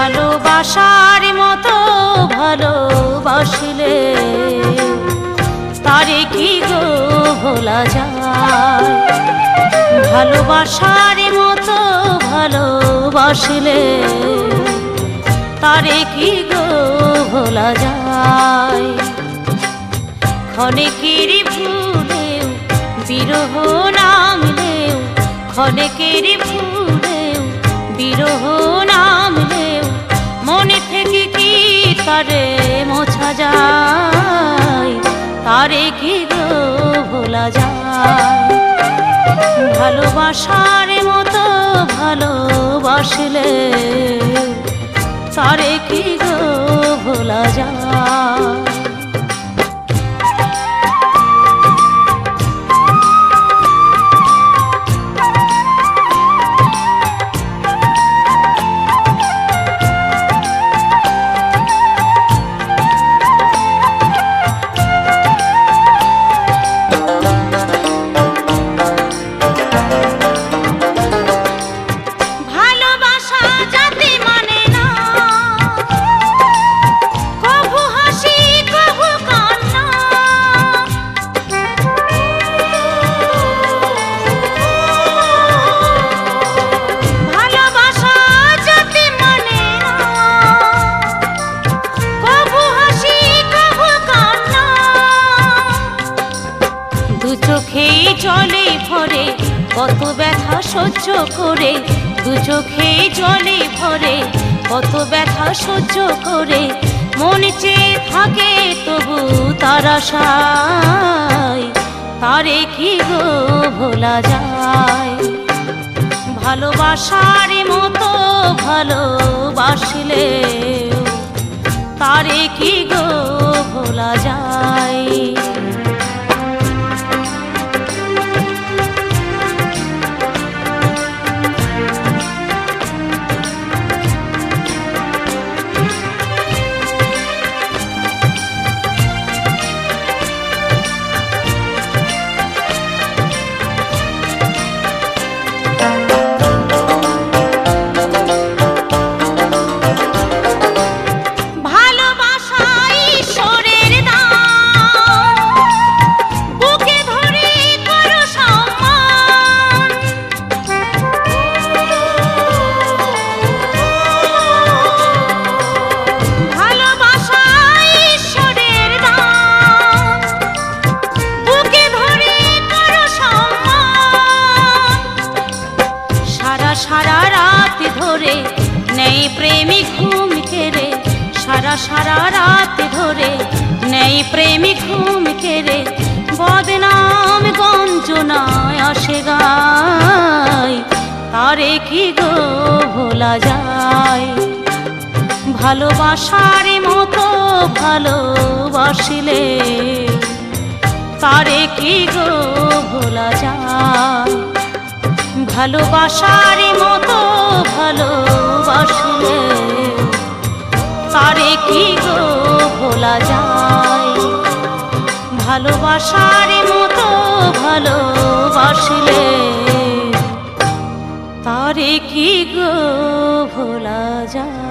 ভালোবাসার মতো ভালোবাসলে তারে কি গো ভোলা যায়। ভালোবাসার মতো ভালোবাসলে তারে কি গো ভোলা যায়। ক্ষণেকের ভুলেও বিরহ নামলেও, ক্ষণেকের ভুলেও বিরহ নামলেও মনে থেকে কি তারে মোছা যায়। তারে কি গো ভোলা যায়। ভালোবাসার মতো ভালোবাসলে তারে কি গো ভোলা যায়। চোখেই জলে ভরে কত ব্যথা সহ্য করে, দু চোখেই জলে ভরে কত ব্যথা সহ্য করে মন চেয়ে থাকে তবু তার আশায়। তারে কি গো ভোলা যায়। ভালোবাসার মতো ভালোবাসলে তারে কি গো ভোলা যায়। সারা রাত ধরে নেই প্রেমিক ঘুম কেড়ে, সারা রাত ধরে নেই প্রেমিক ঘুম কেড়ে বদনাম গঞ্জনায় আসে গায়। তারে কি গো ভোলা যায়। ভালোবাসার মতো ভালোবাসলে তারে কি গো ভোলা যায়। ভালোবাসার মতো ভালোবাসলে তারে কি গো ভোলা যায়। ভালোবাসার মতো ভালোবাসলে তারে কি গো ভোলা যায়।